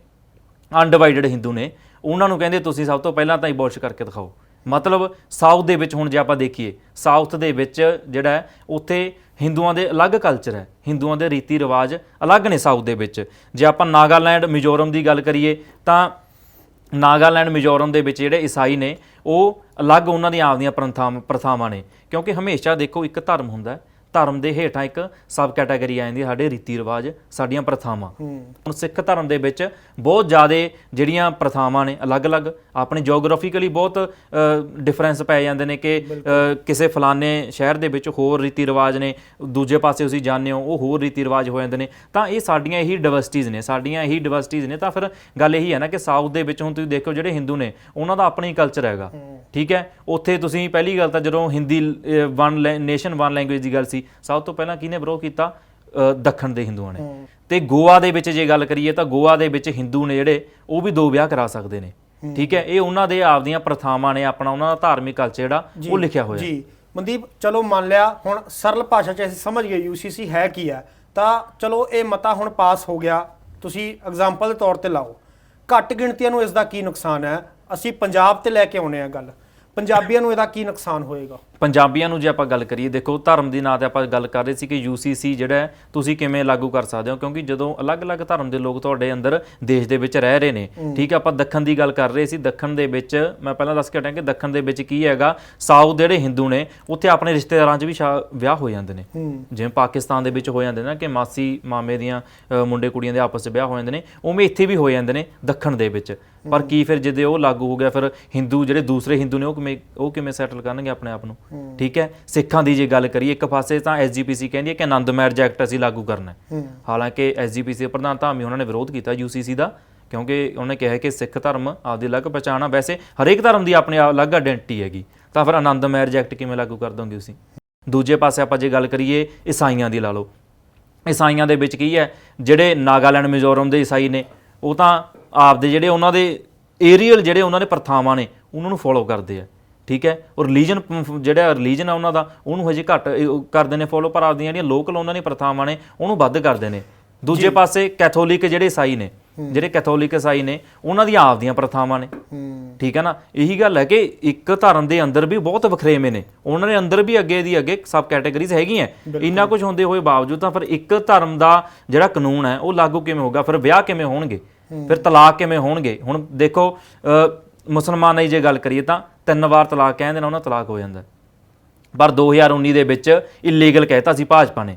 ਅਨਡਿਵਾਈਡਡ ਹਿੰਦੂ ਨੇ, ਉਹਨਾਂ ਨੂੰ ਕਹਿੰਦੇ ਤੁਸੀਂ ਸਭ ਤੋਂ ਪਹਿਲਾਂ ਤਾਂ ਅਬੋਲਿਸ਼ ਕਰਕੇ ਦਿਖਾਓ। ਮਤਲਬ ਸਾਊਥ ਦੇ ਵਿੱਚ, ਹੁਣ ਜੇ ਆਪਾਂ ਦੇਖੀਏ ਸਾਊਥ ਦੇ ਵਿੱਚ ਜਿਹੜਾ ਹੈ, ਉੱਥੇ ਹਿੰਦੂਆਂ ਦੇ ਅਲੱਗ ਕਲਚਰ ਹੈ, ਹਿੰਦੂਆਂ ਦੇ ਰੀਤੀ ਰਿਵਾਜ ਅਲੱਗ ਨੇ ਸਾਊਥ ਦੇ ਵਿੱਚ। ਜੇ ਆਪਾਂ ਨਾਗਾਲੈਂਡ, ਮਿਜ਼ੋਰਮ ਦੀ ਗੱਲ ਕਰੀਏ ਤਾਂ ਨਾਗਾਲੈਂਡ, ਮਿਜ਼ੋਰਮ ਦੇ ਵਿੱਚ ਜਿਹੜੇ ਈਸਾਈ ਨੇ ਉਹ ਅਲੱਗ, ਉਹਨਾਂ ਦੀਆਂ ਆਪਦੀਆਂ ਪ੍ਰਥਾਵਾਂ ਨੇ। ਕਿਉਂਕਿ ਹਮੇਸ਼ਾ ਦੇਖੋ ਇੱਕ ਧਰਮ ਹੁੰਦਾ, ਧਰਮ ਦੇ ਹੇਠਾਂ ਇੱਕ ਸਬ ਕੈਟਾਗਰੀ ਆ ਜਾਂਦੀ, ਸਾਡੇ ਰੀਤੀ ਰਿਵਾਜ, ਸਾਡੀਆਂ ਪ੍ਰਥਾਵਾਂ। ਹੁਣ ਸਿੱਖ ਧਰਮ ਦੇ ਵਿੱਚ ਬਹੁਤ ਜ਼ਿਆਦਾ ਜਿਹੜੀਆਂ ਪ੍ਰਥਾਵਾਂ ਨੇ ਅਲੱਗ-ਅਲੱਗ, ਆਪਣੇ ਜੀਓਗ੍ਰਾਫਿਕਲੀ ਬਹੁਤ ਡਿਫਰੈਂਸ ਪੈ ਜਾਂਦੇ ਨੇ ਕਿ ਕਿਸੇ ਫਲਾਣੇ ਸ਼ਹਿਰ ਦੇ ਵਿੱਚ ਹੋਰ ਰੀਤੀ ਰਿਵਾਜ ਨੇ, ਦੂਜੇ ਪਾਸੇ ਤੁਸੀਂ ਜਾਂਦੇ ਹੋ ਉਹ ਹੋਰ ਰੀਤੀ ਰਿਵਾਜ ਹੋ ਜਾਂਦੇ ਨੇ। ਤਾਂ ਇਹ ਸਾਡੀਆਂ ਇਹੀ ਡਿਵਰਸਿਟੀਜ਼ ਨੇ, ਤਾਂ ਫਿਰ ਗੱਲ ਇਹੀ ਹੈ ਨਾ ਕਿ ਸਾਊਥ ਦੇ ਵਿੱਚ ਹੁਣ ਤੁਸੀਂ ਦੇਖੋ ਜਿਹੜੇ ਹਿੰਦੂ ਨੇ ਉਹਨਾਂ ਦਾ ਆਪਣਾ ਹੀ ਕਲਚਰ ਹੈਗਾ, ਠੀਕ ਹੈ। ਉੱਥੇ ਤੁਸੀਂ ਪਹਿਲੀ ਗੱਲ ਤਾਂ ਜਦੋਂ ਹਿੰਦੀ ਨੇਸ਼ਨ ਵਨ ਲੈਂਗੁਏਜ ਦੀ ਗੱਲ ਸੀ, ਸਭ ਤੋਂ ਪਹਿਲਾਂ ਕਿਹਨੇ ਵਿਰੋਧ ਕੀਤਾ? ਦੱਖਣ ਦੇ ਹਿੰਦੂਆਂ ਨੇ। ਤੇ ਗੋਆ ਦੇ ਵਿੱਚ ਜੇ ਗੱਲ ਕਰੀਏ ਤਾਂ ਗੋਆ ਦੇ ਵਿੱਚ ਹਿੰਦੂ ਨੇ ਜਿਹੜੇ ਉਹ ਵੀ 2 ਵਿਆਹ ਕਰਾ ਸਕਦੇ ਨੇ, ਠੀਕ ਹੈ। ਇਹ ਉਹਨਾਂ ਦੇ ਆਪਦੀਆਂ ਪ੍ਰਥਾਵਾਂ ਨੇ, ਆਪਣਾ ਉਹਨਾਂ ਦਾ ਧਾਰਮਿਕ ਕਲਚਰ ਜਿਹੜਾ ਉਹ ਲਿਖਿਆ ਹੋਇਆ ਜੀ। ਮਨਦੀਪ, ਚਲੋ ਮੰਨ ਲਿਆ, ਹੁਣ ਸਰਲ ਭਾਸ਼ਾ 'ਚ ਅਸੀਂ ਸਮਝ ਗਏ UCC ਹੈ ਕੀ ਹੈ, ਤਾਂ ਚਲੋ ਇਹ ਮਤਾ ਹੁਣ ਪਾਸ ਹੋ ਗਿਆ, ਤੁਸੀਂ ਐਗਜ਼ਾਮਪਲ ਦੇ ਤੌਰ ਤੇ ਲਾਓ। ਘੱਟ ਗਿਣਤੀਆਂ ਨੂੰ ਇਸ ਦਾ ਕੀ ਨੁਕਸਾਨ ਹੈ? ਅਸੀਂ ਪੰਜਾਬ ਤੇ ਲੈ ਕੇ ਆਉਨੇ ਆ ਗੱਲ, ਪੰਜਾਬੀਆਂ ਨੂੰ ਇਹਦਾ ਕੀ ਨੁਕਸਾਨ ਹੋਏਗਾ? ਪੰਜਾਬੀਆਂ ਨੂੰ ਜੇ ਆਪਾਂ ਗੱਲ ਕਰੀਏ, ਦੇਖੋ ਧਰਮ ਦੀ ਨਾਂ ਤੇ ਆਪਾਂ ਗੱਲ ਕਰ ਰਹੇ ਸੀ ਕਿ UCC ਜਿਹੜਾ ਹੈ ਤੁਸੀਂ ਕਿਵੇਂ ਲਾਗੂ ਕਰ ਸਕਦੇ ਹੋ, ਕਿਉਂਕਿ ਜਦੋਂ ਅਲੱਗ-ਅਲੱਗ ਧਰਮ ਦੇ ਲੋਕ ਤੁਹਾਡੇ ਅੰਦਰ ਦੇਸ਼ ਦੇ ਵਿੱਚ ਰਹਿ ਰਹੇ ਨੇ, ਠੀਕ ਹੈ। ਆਪਾਂ ਦੱਖਣ ਦੀ ਗੱਲ ਕਰ ਰਹੇ ਸੀ, ਦੱਖਣ ਦੇ ਵਿੱਚ ਮੈਂ ਪਹਿਲਾਂ ਦੱਸ ਕੇ ਹਟਿਆ ਕਿ ਦੱਖਣ ਦੇ ਵਿੱਚ ਕੀ ਹੈਗਾ, ਸਾਊਥ ਜਿਹੜੇ ਹਿੰਦੂ ਨੇ ਉੱਥੇ ਆਪਣੇ ਰਿਸ਼ਤੇਦਾਰਾਂ 'ਚ ਵੀ ਵਿਆਹ ਹੋ ਜਾਂਦੇ ਨੇ, ਜਿਵੇਂ ਪਾਕਿਸਤਾਨ ਦੇ ਵਿੱਚ ਹੋ ਜਾਂਦੇ ਨੇ ਕਿ ਮਾਸੀ ਮਾਮੇ ਦੀਆਂ ਮੁੰਡੇ ਕੁੜੀਆਂ ਦੇ ਆਪਸ 'ਚ ਵਿਆਹ ਹੋ ਜਾਂਦੇ ਨੇ, ਉਵੇਂ ਇੱਥੇ ਵੀ ਹੋ ਜਾਂਦੇ ਨੇ ਦੱਖਣ ਦੇ ਵਿੱਚ। ਪਰ ਕੀ ਫਿਰ ਜਦੋਂ ਉਹ ਲਾਗੂ ਹੋ ਗਿਆ, ਫਿਰ ਹਿੰਦੂ ਜਿਹੜੇ ਦੂਸਰੇ ਹਿੰਦੂ ਨੇ ਉਹ ਕਿਵੇਂ ਸੈਟਲ ਕਰਨਗੇ ਆਪਣੇ ਆਪ ਨੂੰ, ਠੀਕ ਹੈ। ਸਿੱਖਾਂ ਦੀ ਜੇ ਗੱਲ ਕਰੀਏ, ਇੱਕ ਪਾਸੇ ਤਾਂ SGPC ਕਹਿੰਦੀ ਹੈ ਕਿ ਆਨੰਦ ਮੈਰਿਜ ਐਕਟ ਅਸੀਂ ਲਾਗੂ ਕਰਨਾ ਹੈ, ਹਾਲਾਂਕਿ SGPC ਦੇ ਪ੍ਰਧਾਨ ਧਾਮੀ ਉਹਨਾਂ ਨੇ ਵਿਰੋਧ ਕੀਤਾ UCC ਦਾ, ਕਿਉਂਕਿ ਉਹਨੇ ਕਿਹਾ ਕਿ ਸਿੱਖ ਧਰਮ ਆਪਦੀ ਅਲੱਗ ਪਛਾਣ ਆ, ਵੈਸੇ ਹਰੇਕ ਧਰਮ ਦੀ ਆਪਣੀ ਅਲੱਗ ਆਇਡੈਂਟੀਟੀ ਹੈਗੀ, ਤਾਂ ਫਿਰ ਆਨੰਦ ਮੈਰਿਜ ਐਕਟ ਕਿਵੇਂ ਲਾਗੂ ਕਰ ਦੋਗੇ ਤੁਸੀਂ। ਦੂਜੇ ਪਾਸੇ ਆਪਾਂ ਜੇ ਗੱਲ ਕਰੀਏ ਈਸਾਈਆਂ ਦੀ ਲਾ ਲਓ, ਈਸਾਈਆਂ ਦੇ ਵਿੱਚ ਕੀ ਹੈ, ਜਿਹੜੇ ਨਾਗਾਲੈਂਡ ਮਿਜ਼ੋਰਮ ਦੇ ਈਸਾਈ ਨੇ ਉਹ ਤਾਂ ਆਪਦੇ ਜਿਹੜੇ ਉਹਨਾਂ ਦੇ ਏਰੀਅਲ ਜਿਹੜੇ ਉਹਨਾਂ ਦੇ ਪ੍ਰਥਾਵਾਂ ਨੇ ਉਹਨਾਂ ਨੂੰ ਫੋਲੋ ਕਰਦੇ ਆ, ਠੀਕ ਹੈ। ਔਰ ਜਿਹੜਾ ਰਿਲੀਜਨ ਆ ਉਹਨਾਂ ਦਾ ਉਹਨੂੰ ਹਜੇ ਘੱਟ ਕਰਦੇ ਨੇ ਫੋਲੋ, ਪਰ ਆਪਦੀਆਂ ਜਿਹੜੀਆਂ ਲੋਕਲ ਉਹਨਾਂ ਦੀਆਂ ਪ੍ਰਥਾਵਾਂ ਨੇ ਉਹਨੂੰ ਵੱਧ ਕਰਦੇ ਨੇ। ਦੂਜੇ ਪਾਸੇ ਕੈਥੋਲਿਕ ਜਿਹੜੇ ਈਸਾਈ ਨੇ, ਜਿਹੜੇ ਕੈਥੋਲਿਕ ਈਸਾਈ ਨੇ ਉਹਨਾਂ ਦੀਆਂ ਆਪਦੀਆਂ ਪ੍ਰਥਾਵਾਂ ਨੇ, ਠੀਕ ਹੈ ਨਾ। ਇਹੀ ਗੱਲ ਹੈ ਕਿ ਇੱਕ ਧਰਮ ਦੇ ਅੰਦਰ ਵੀ ਬਹੁਤ ਵਖਰੇਵੇਂ ਨੇ, ਉਹਨਾਂ ਦੇ ਅੰਦਰ ਵੀ ਅੱਗੇ ਦੀ ਅੱਗੇ ਸਬ ਕੈਟਾਗਰੀਜ਼ ਹੈਗੀਆਂ। ਇੰਨਾ ਕੁਝ ਹੁੰਦੇ ਹੋਏ ਬਾਵਜੂਦ ਤਾਂ ਫਿਰ ਇੱਕ ਧਰਮ ਦਾ ਜਿਹੜਾ ਕਾਨੂੰਨ ਹੈ ਉਹ ਲਾਗੂ ਕਿਵੇਂ ਹੋਗਾ, ਫਿਰ ਵਿਆਹ ਕਿਵੇਂ ਹੋਣਗੇ, ਫਿਰ ਤਲਾਕ ਕਿਵੇਂ ਹੋਣਗੇ। ਹੁਣ ਦੇਖੋ ਮੁਸਲਮਾਨਾਂ ਦੀ ਜੇ ਗੱਲ ਕਰੀਏ ਤਾਂ 3 ਵਾਰ ਤਲਾਕ ਕਹਿੰਦੇ ਨੇ, ਉਹਨਾਂ ਤਲਾਕ ਹੋ ਜਾਂਦਾ, ਪਰ 2019 ਦੇ ਵਿੱਚ ਇਲੀਗਲ ਕਹਿਤਾ ਸੀ ਭਾਜਪਾ ਨੇ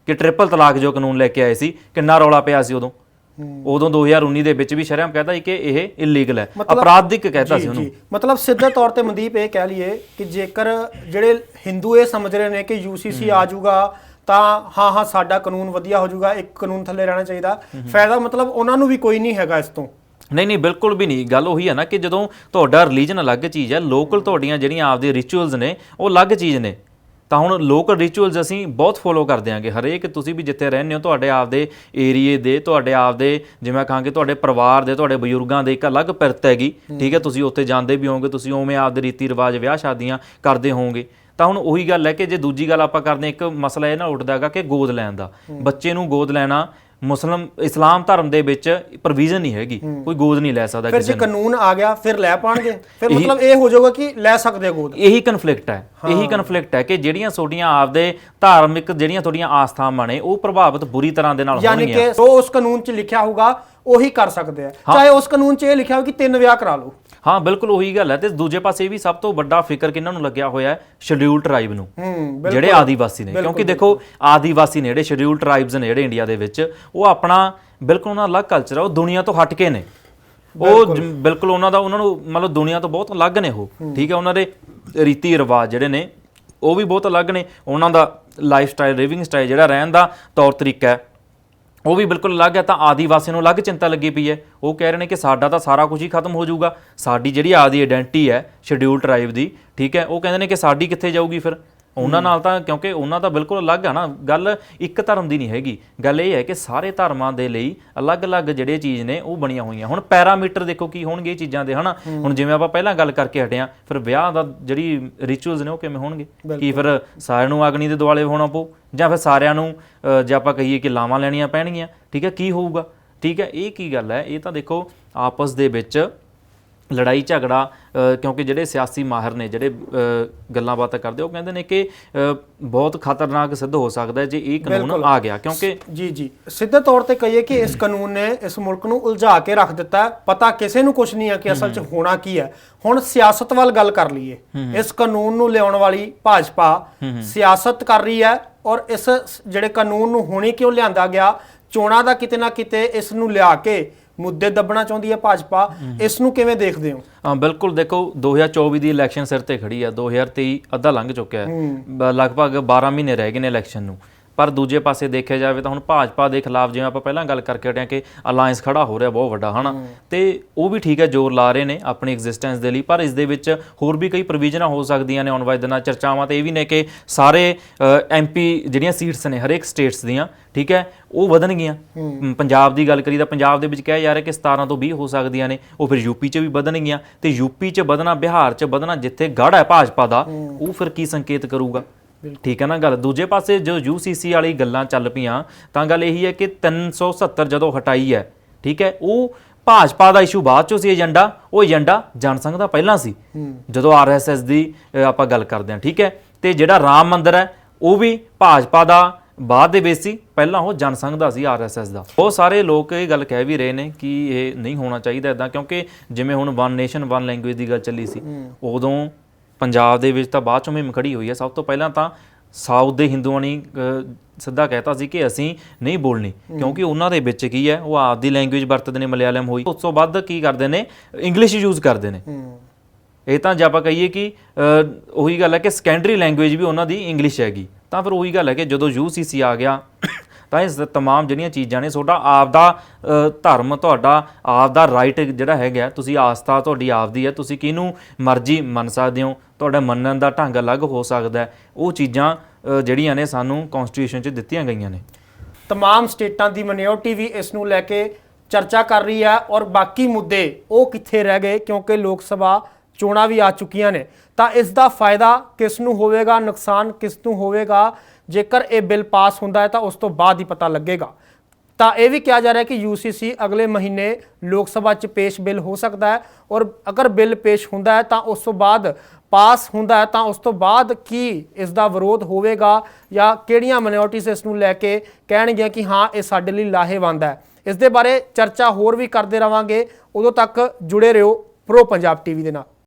ਕਿ ਟ੍ਰਿਪਲ ਤਲਾਕ ਜੋ ਕਾਨੂੰਨ ਲੈ ਕੇ ਆਏ ਸੀ, ਕਿੰਨਾ ਰੌਲਾ ਪਿਆ ਸੀ ਉਦੋਂ 2019 ਦੇ ਵਿੱਚ ਵੀ ਸ਼ਰਮ ਕਹਿਤਾ ਸੀ ਕਿ ਇਹ ਇਲੀਗਲ ਹੈ, ਅਪਰਾਧਿਕ ਕਹਿਤਾ ਸੀ ਉਹਨੂੰ। ਮਤਲਬ ਸਿੱਧੇ ਤੌਰ ਤੇ ਮਨਦੀਪ ਇਹ ਕਹਿ ਲਈਏ ਕਿ ਜੇਕਰ ਜਿਹੜੇ ਹਿੰਦੂ ਇਹ ਸਮਝ ਰਹੇ ਨੇ ਕਿ UCC ਆ ਜਾਊਗਾ ਤਾਂ ਹਾਂ ਸਾਡਾ ਕਾਨੂੰਨ ਵਧੀਆ ਹੋ ਜਾਊਗਾ, ਇੱਕ ਕਾਨੂੰਨ ਥੱਲੇ ਰਹਿਣਾ ਚਾਹੀਦਾ, ਫਾਇਦਾ ਮਤਲਬ ਉਹਨਾਂ ਨੂੰ ਵੀ ਕੋਈ ਨਹੀਂ ਹੈਗਾ ਇਸ ਤੋਂ। ਨਹੀਂ ਬਿਲਕੁਲ ਵੀ ਨਹੀਂ। ਗੱਲ ਉਹੀ ਹੈ ਨਾ ਕਿ ਜਦੋਂ ਤੁਹਾਡਾ ਰਿਲੀਜਨ ਅਲੱਗ ਚੀਜ਼ ਹੈ, ਲੋਕਲ ਤੁਹਾਡੀਆਂ ਜਿਹੜੀਆਂ ਆਪਦੇ ਰਿਚੁਅਲਸ ਨੇ ਉਹ ਅਲੱਗ ਚੀਜ਼ ਨੇ, ਤਾਂ ਹੁਣ ਲੋਕਲ ਰਿਚੁਅਲਸ ਅਸੀਂ ਬਹੁਤ ਫੋਲੋ ਕਰਦੇ ਆਂਗੇ। ਹਰੇਕ ਤੁਸੀਂ ਵੀ ਜਿੱਥੇ ਰਹਿੰਦੇ ਹੋ ਤੁਹਾਡੇ ਆਪਦੇ ਏਰੀਏ ਦੇ, ਤੁਹਾਡੇ ਆਪਦੇ ਜਿਵੇਂ ਕਹਾਂਗੇ ਤੁਹਾਡੇ ਪਰਿਵਾਰ ਦੇ, ਤੁਹਾਡੇ ਬਜ਼ੁਰਗਾਂ ਦੇ ਇੱਕ ਅਲੱਗ ਪਿਰਤ ਹੈਗੀ, ਠੀਕ ਹੈ। ਤੁਸੀਂ ਉੱਥੇ ਜਾਂਦੇ ਵੀ ਹੋਵੋਗੇ, ਤੁਸੀਂ ਉਵੇਂ ਆਪਦੇ ਰੀਤੀ ਰਿਵਾਜ ਵਿਆਹ ਸ਼ਾਦੀਆਂ ਕਰਦੇ ਹੋਵੋਗੇ। ਤਾਂ ਹੁਣ ਉਹੀ ਗੱਲ ਹੈ ਕਿ ਜੇ ਦੂਜੀ ਗੱਲ ਆਪਾਂ ਕਰਦੇ, ਇੱਕ ਮਸਲਾ ਇਹ ਨਾਲ ਉੱਠਦਾ ਹੈਗਾ ਕਿ ਗੋਦ ਲੈਣ ਦਾ, ਬੱਚੇ ਨੂੰ ਗੋਦ ਲੈਣਾ ਇਸਲਾਮ ਧਰਮ ਦੇ ਵਿੱਚ ਪ੍ਰੋਵੀਜ਼ਨ ਨਹੀਂ ਹੈਗੀ, ਕੋਈ ਗੋਦ ਨਹੀਂ ਲੈ ਸਕਦਾ। ਫਿਰ ਜੇ ਕਾਨੂੰਨ ਆ ਗਿਆ ਫਿਰ ਲੈ ਪਾਣਗੇ, ਫਿਰ ਮਤਲਬ ਇਹ ਹੋ ਜਾਊਗਾ ਕਿ ਲੈ ਸਕਦੇ ਗੋਦ। ਇਹੀ ਕਨਫਲਿਕਟ ਹੈ ਕਿ ਜਿਹੜੀਆਂ ਤੁਹਾਡੀਆਂ ਆਪਦੇ ਧਾਰਮਿਕ ਜਿਹੜੀਆਂ ਤੁਹਾਡੀਆਂ ਆਸਥਾਵਾਂ ਨੇ ਉਹ ਪ੍ਰਭਾਵਿਤ ਬੁਰੀ ਤਰ੍ਹਾਂ ਦੇ ਨਾਲ ਹੋਣਗੀਆਂ। ਯਾਨੀ ਕਿ ਜੋ ਉਸ ਕਾਨੂੰਨ 'ਚ ਲਿਖਿਆ ਹੋਊਗਾ ਉਹੀ ਕਰ ਸਕਦੇ ਆ, ਚਾਹੇ ਉਸ ਕਾਨੂੰਨ 'ਚ ਇਹ ਲਿਖਿਆ ਹੋ ਕਿ 3 ਵਿਆਹ ਕਰਾ ਲਓ। ਹਾਂ ਬਿਲਕੁਲ ਉਹੀ ਗੱਲ ਹੈ। ਤੇ ਦੂਜੇ ਪਾਸੇ ਵੀ ਸਭ ਤੋਂ ਵੱਡਾ ਫਿਕਰ ਕਿਹਨਾਂ ਨੂੰ ਲੱਗਿਆ ਹੋਇਆ ਹੈ, ਸ਼ਡਿਊਲ ਟਰਾਈਬ ਨੂੰ, ਜਿਹੜੇ ਆਦੀਵਾਸੀ ਨੇ। ਕਿਉਂਕਿ ਦੇਖੋ ਆਦੀਵਾਸੀ ਨੇ ਜਿਹੜੇ ਸ਼ਡਿਊਲ ਟਰਾਈਬਸ ਨੇ ਜਿਹੜੇ ਇੰਡੀਆ ਦੇ ਵਿੱਚ, ਉਹ ਆਪਣਾ ਬਿਲਕੁਲ ਉਹਨਾਂ ਦਾ ਅਲੱਗ ਕਲਚਰ ਆ, ਉਹ ਦੁਨੀਆ ਤੋਂ ਹਟ ਕੇ ਨੇ, ਉਹ ਬਿਲਕੁਲ ਉਹਨਾਂ ਨੂੰ ਮਤਲਬ ਦੁਨੀਆ ਤੋਂ ਬਹੁਤ ਅਲੱਗ ਨੇ ਉਹ, ਠੀਕ ਹੈ। ਉਹਨਾਂ ਦੇ ਰੀਤੀ ਰਿਵਾਜ ਜਿਹੜੇ ਨੇ ਉਹ ਵੀ ਬਹੁਤ ਅਲੱਗ ਨੇ, ਉਹਨਾਂ ਦਾ ਲਾਈਫ ਸਟਾਈਲ, ਲਿਵਿੰਗ ਸਟਾਈਲ ਜਿਹੜਾ ਰਹਿਣ ਦਾ ਤੌਰ ਤਰੀਕਾ ਹੈ ਉਹ ਵੀ ਬਿਲਕੁਲ ਅਲੱਗ ਹੈ। ਤਾਂ ਆਦੀਵਾਸੀਆਂ ਨੂੰ ਅਲੱਗ ਚਿੰਤਾ ਲੱਗੀ ਪਈ ਹੈ, ਉਹ ਕਹਿ ਰਹੇ ਨੇ ਕਿ ਸਾਡਾ ਤਾਂ ਸਾਰਾ ਕੁਝ ਹੀ ਖਤਮ ਹੋ ਜਾਊਗਾ, ਸਾਡੀ ਜਿਹੜੀ ਆਦੀ ਆਇਡੈਂਟੀ ਹੈ ਸ਼ਡਿਊਲ ਟਰਾਈਬ ਦੀ, ਠੀਕ ਹੈ, ਉਹ ਕਹਿੰਦੇ ਨੇ ਕਿ ਸਾਡੀ ਕਿੱਥੇ ਜਾਊਗੀ ਫਿਰ ਉਹਨਾਂ ਨਾਲ, ਤਾਂ ਕਿਉਂਕਿ ਉਹਨਾਂ ਦਾ ਬਿਲਕੁਲ ਅਲੱਗ ਆ ਨਾ। ਗੱਲ ਇੱਕ ਧਰਮ ਦੀ ਨਹੀਂ ਹੈਗੀ, ਗੱਲ ਇਹ ਹੈ ਕਿ ਸਾਰੇ ਧਰਮਾਂ ਦੇ ਲਈ ਅਲੱਗ-ਅਲੱਗ ਜਿਹੜੇ ਚੀਜ਼ ਨੇ ਉਹ ਬਣੀਆਂ ਹੋਈਆਂ। ਹੁਣ ਪੈਰਾਮੀਟਰ ਦੇਖੋ ਕੀ ਹੋਣਗੇ ਇਹ ਚੀਜ਼ਾਂ ਦੇ, ਹਨਾ। ਹੁਣ ਜਿਵੇਂ ਆਪਾਂ ਪਹਿਲਾਂ ਗੱਲ ਕਰਕੇ ਹਟੇ ਆ, ਫਿਰ ਵਿਆਹ ਦਾ ਜਿਹੜੀ ਰਿਚੁਅਲਸ ਨੇ ਉਹ ਕਿਵੇਂ ਹੋਣਗੇ, ਕੀ ਫਿਰ ਸਾਰਿਆਂ ਨੂੰ ਅਗਨੀ ਦੇ ਦੁਆਲੇ ਹੋਣਾ ਪਊ, ਜਾਂ ਫਿਰ ਸਾਰਿਆਂ ਨੂੰ ਜੇ ਆਪਾਂ ਕਹੀਏ ਕਿ ਲਾਵਾਂ ਲੈਣੀਆਂ ਪੈਣਗੀਆਂ, ਠੀਕ ਹੈ, ਕੀ ਹੋਊਗਾ, ਠੀਕ ਹੈ। ਇਹ ਕੀ ਗੱਲ ਹੈ, ਇਹ ਤਾਂ ਦੇਖੋ ਆਪਸ ਦੇ ਵਿੱਚ ਲੜਾਈ ਝਗੜਾ, ਕਿਉਂਕਿ ਜਿਹੜੇ ਸਿਆਸੀ ਮਾਹਰ ਨੇ ਜਿਹੜੇ ਗੱਲਾਂ ਬਾਤਾਂ ਕਰਦੇ ਉਹ ਕਹਿੰਦੇ ਨੇ ਕਿ ਬਹੁਤ ਖਤਰਨਾਕ ਸਿੱਧ ਹੋ ਸਕਦਾ ਜੇ ਇਹ ਕਾਨੂੰਨ ਆ ਗਿਆ। ਕਿਉਂਕਿ ਜੀ ਸਿੱਧੇ ਤੌਰ ਤੇ ਕਹੀਏ ਕਿ ਇਸ ਕਾਨੂੰਨ ਨੇ ਇਸ ਮੁਲਕ ਨੂੰ ਉਲਝਾ ਕੇ ਰੱਖ ਦਿੱਤਾ, ਪਤਾ ਕਿਸੇ ਨੂੰ ਕੁਝ ਨਹੀਂ ਹੈ ਕਿ ਅਸਲ 'ਚ ਹੋਣਾ ਕੀ ਹੈ। ਹੁਣ ਸਿਆਸਤ ਵੱਲ ਗੱਲ ਕਰ ਲਈਏ, ਇਸ ਕਾਨੂੰਨ ਨੂੰ ਲਿਆਉਣ ਵਾਲੀ ਭਾਜਪਾ ਸਿਆਸਤ ਕਰ ਰਹੀ ਹੈ, ਔਰ ਇਸ ਜਿਹੜੇ ਕਾਨੂੰਨ ਨੂੰ ਹੁਣੇ ਕਿਉਂ ਲਿਆਂਦਾ ਗਿਆ, ਚੋਣਾਂ ਦਾ ਕਿਤੇ ਨਾ ਕਿਤੇ ਇਸ ਨੂੰ ਲਿਆ ਕੇ ਮੁੱਦੇ ਦੱਬਣਾ ਚਾਹੁੰਦੀ ਹੈ ਭਾਜਪਾ, ਇਸ ਨੂੰ ਕਿਵੇਂ ਦੇਖਦੇ ਹੋ? ਹਾਂ ਬਿਲਕੁਲ, ਦੇਖੋ 2024 ਦੀ ਇਲੈਕਸ਼ਨ ਸਿਰ ਤੇ ਖੜੀ ਆ, 2023 ਅੱਧਾ ਲੰਘ ਚੁੱਕਿਆ ਹੈ, ਲਗਭਗ 12 ਮਹੀਨੇ ਰਹਿ ਗਏ ਨੇ ਇਲੈਕਸ਼ਨ ਨੂੰ। ਪਰ ਦੂਜੇ ਪਾਸੇ ਦੇਖਿਆ ਜਾਵੇ ਤਾਂ ਹੁਣ ਭਾਜਪਾ ਦੇ ਖਿਲਾਫ ਜਿਵੇਂ ਆਪਾਂ ਪਹਿਲਾਂ ਗੱਲ ਕਰਕੇ ਹਟਿਆ ਕਿ ਅਲਾਇੰਸ ਖੜਾ ਹੋ ਰਿਹਾ ਬਹੁਤ ਵੱਡਾ, ਹਨਾ, ਤੇ ਉਹ ਵੀ ਠੀਕ ਹੈ, ਜ਼ੋਰ ਲਾ ਰਹੇ ਨੇ ਆਪਣੀ ਐਗਜ਼ਿਸਟੈਂਸ ਦੇ ਲਈ, ਪਰ ਇਸ ਦੇ ਵਿੱਚ ਹੋਰ ਵੀ ਕਈ ਪ੍ਰੋਵੀਜ਼ਨਾਂ ਹੋ ਸਕਦੀਆਂ ਨੇ ਆਉਣ ਵਾਲੇ ਦਿਨਾਂ। ਚਰਚਾਵਾਂ ਤੇ ਇਹ ਵੀ ਨੇ ਕਿ ਸਾਰੇ MP ਜਿਹੜੀਆਂ ਸੀਟਸ ਨੇ ਹਰੇਕ ਸਟੇਟਸ ਦੀਆਂ, ਠੀਕ ਹੈ, ਉਹ ਵਧਣਗੀਆਂ। ਪੰਜਾਬ ਦੀ ਗੱਲ ਕਰੀ ਤਾਂ ਪੰਜਾਬ ਦੇ ਵਿੱਚ ਕਿਹਾ ਜਾ ਰਿਹਾ ਕਿ 17 ਤੋਂ 20 ਹੋ ਸਕਦੀਆਂ ਨੇ, ਉਹ ਫਿਰ UP 'ਚ ਵੀ ਵਧਣਗੀਆਂ, ਤੇ UP 'ਚ ਵਧਣਾ, ਬਿਹਾਰ 'ਚ ਵਧਣਾ, ਜਿੱਥੇ ਗੜ੍ਹ ਹੈ ਭਾਜਪਾ ਦਾ, ਉਹ ਫਿਰ ਕੀ ਸੰਕੇਤ ਕਰੂਗਾ, ਠੀਕ ਹੈ ਨਾ ਗੱਲ। ਦੂਜੇ ਪਾਸੇ ਜੋ UCC ਵਾਲੀ ਗੱਲਾਂ ਚੱਲ ਪਈਆਂ ਤਾਂ ਗੱਲ ਇਹੀ ਹੈ ਕਿ 370 ਜਦੋਂ ਹਟਾਈ ਹੈ, ਠੀਕ ਹੈ, ਉਹ ਭਾਜਪਾ ਦਾ ਇਸ਼ੂ ਬਾਅਦ ਚੋਂ ਸੀ ਏਜੰਡਾ, ਉਹ ਏਜੰਡਾ ਜਨਸੰਘ ਦਾ ਪਹਿਲਾਂ ਸੀ ਜਦੋਂ ਆਰਐਸਐਸ ਦੀ ਆਪਾਂ ਗੱਲ ਕਰਦੇ ਹਾਂ, ਠੀਕ ਹੈ। ਤੇ ਜਿਹੜਾ ਰਾਮ ਮੰਦਿਰ ਹੈ ਉਹ ਵੀ ਭਾਜਪਾ ਦਾ ਬਾਅਦ ਦੇ ਵਿੱਚ ਸੀ, ਪਹਿਲਾਂ ਉਹ ਜਨਸੰਘ ਦਾ ਸੀ, ਆਰਐਸਐਸ ਦਾ। ਬਹੁਤ ਸਾਰੇ ਲੋਕ ਇਹ ਗੱਲ ਕਹਿ ਵੀ ਰਹੇ ਨੇ ਕਿ ਇਹ ਨਹੀਂ ਹੋਣਾ ਚਾਹੀਦਾ ਇਦਾਂ, ਕਿਉਂਕਿ ਜਿਵੇਂ ਹੁਣ ਵਨ ਨੇਸ਼ਨ ਵਨ ਲੈਂਗੁਏਜ ਦੀ ਗੱਲ ਚੱਲੀ ਸੀ, ਉਦੋਂ ਪੰਜਾਬ ਦੇ ਵਿੱਚ ਤਾਂ ਬਾਅਦ ਚੋਂ ਮੁਹਿੰਮ ਖੜੀ ਹੋਈ ਹੈ। ਸਭ ਤੋਂ ਪਹਿਲਾਂ ਤਾਂ ਸਾਊਥ ਦੇ ਹਿੰਦੂਆਂ ਨੇ ਸਿੱਧਾ ਕਹਿਤਾ ਸੀ ਕਿ ਅਸੀਂ ਨਹੀਂ ਬੋਲਣੀ, ਕਿਉਂਕਿ ਉਹਨਾਂ ਦੇ ਵਿੱਚ ਕੀ ਹੈ, ਉਹ ਆਪਦੀ ਲੈਂਗੁਏਜ ਵਰਤਦੇ ਨੇ, ਮਲਿਆਲਮ ਹੋਈ, ਉਸ ਤੋਂ ਵੱਧ ਕੀ ਕਰਦੇ ਨੇ, ਇੰਗਲਿਸ਼ ਯੂਜ਼ ਕਰਦੇ ਨੇ। ਇਹ ਤਾਂ ਜੇ ਆਪਾਂ ਕਹੀਏ ਕਿ ਉਹੀ ਗੱਲ ਹੈ ਕਿ ਸੈਕੰਡਰੀ ਲੈਂਗੁਏਜ ਵੀ ਉਹਨਾਂ ਦੀ ਇੰਗਲਿਸ਼ ਹੈਗੀ, ਤਾਂ ਫਿਰ ਉਹੀ ਗੱਲ ਹੈ ਕਿ ਜਦੋਂ UCC ਆ ਗਿਆ ਤਾਂ ਇਹ ਤਮਾਮ ਜਿਹੜੀਆਂ ਚੀਜ਼ਾਂ ਨੇ, ਤੁਹਾਡਾ ਆਪਦਾ ਧਰਮ, ਤੁਹਾਡਾ ਆਪਦਾ ਰਾਈਟ ਜਿਹੜਾ ਹੈਗਾ, ਤੁਸੀਂ ਆਸਥਾ ਤੁਹਾਡੀ ਆਪਦੀ ਹੈ, ਤੁਸੀਂ ਕਿਹਨੂੰ ਮਰਜ਼ੀ ਮੰਨ ਸਕਦੇ ਹੋ, ਤੁਹਾਡਾ ਮੰਨਣ ਦਾ ਢੰਗ ਅਲੱਗ ਹੋ ਸਕਦਾ। ਉਹ ਚੀਜ਼ਾਂ ਜਿਹੜੀਆਂ ਨੇ ਸਾਨੂੰ ਕਨਸਟੀਟਿਊਸ਼ਨ 'ਚ ਦਿੱਤੀਆਂ ਗਈਆਂ ਨੇ। तमाम ਸਟੇਟਾਂ ਦੀ ਮਾਈਨੋਰਿਟੀ ਵੀ ਇਸ ਨੂੰ ਲੈ ਕੇ ਚਰਚਾ ਕਰ ਰਹੀ ਹੈ ਔਰ ਬਾਕੀ ਮੁੱਦੇ ਉਹ ਕਿੱਥੇ ਰਹਿ ਗਏ, ਕਿਉਂਕਿ ਲੋਕ ਸਭਾ ਚੋਣਾਂ ਵੀ ਆ ਚੁੱਕੀਆਂ ਨੇ। ਤਾਂ ਇਸ ਦਾ ਫਾਇਦਾ ਕਿਸ ਨੂੰ ਹੋਵੇਗਾ, ਨੁਕਸਾਨ ਕਿਸ ਨੂੰ ਹੋਵੇਗਾ, ਜੇਕਰ ਇਹ ਬਿੱਲ ਪਾਸ ਹੁੰਦਾ ਹੈ ਤਾਂ ਉਸ ਤੋਂ ਬਾਅਦ ਹੀ ਪਤਾ ਲੱਗੇਗਾ। ਤਾਂ ਇਹ ਵੀ ਕਿਹਾ ਜਾ ਰਿਹਾ ਹੈ ਕਿ UCC ਅਗਲੇ ਮਹੀਨੇ ਲੋਕ ਸਭਾ 'ਚ ਪੇਸ਼ ਬਿੱਲ ਹੋ ਸਕਦਾ ਹੈ, ਔਰ ਅਗਰ ਬਿੱਲ ਪੇਸ਼ ਹੁੰਦਾ ਹੈ ਤਾਂ ਉਸ ਤੋਂ ਬਾਅਦ ਪਾਸ ਹੁੰਦਾ ਹੈ ਤਾਂ ਉਸ ਤੋਂ ਬਾਅਦ ਕੀ ਇਸ ਦਾ ਵਿਰੋਧ ਹੋਵੇਗਾ ਜਾਂ ਕਿਹੜੀਆਂ ਮਾਈਨੋਰਿਟੀਜ਼ ਇਸ ਨੂੰ ਲੈ ਕੇ ਕਹਿਣਗੀਆਂ ਕਿ ਹਾਂ ਇਹ ਸਾਡੇ ਲਈ ਲਾਹੇਵੰਦ ਹੈ। ਇਸ ਦੇ ਬਾਰੇ ਚਰਚਾ ਹੋਰ ਵੀ ਕਰਦੇ ਰਵਾਂਗੇ। ਉਦੋਂ ਤੱਕ ਜੁੜੇ ਰਹੋ ਪ੍ਰੋ ਪੰਜਾਬ TV ਦੇ ਨਾਲ।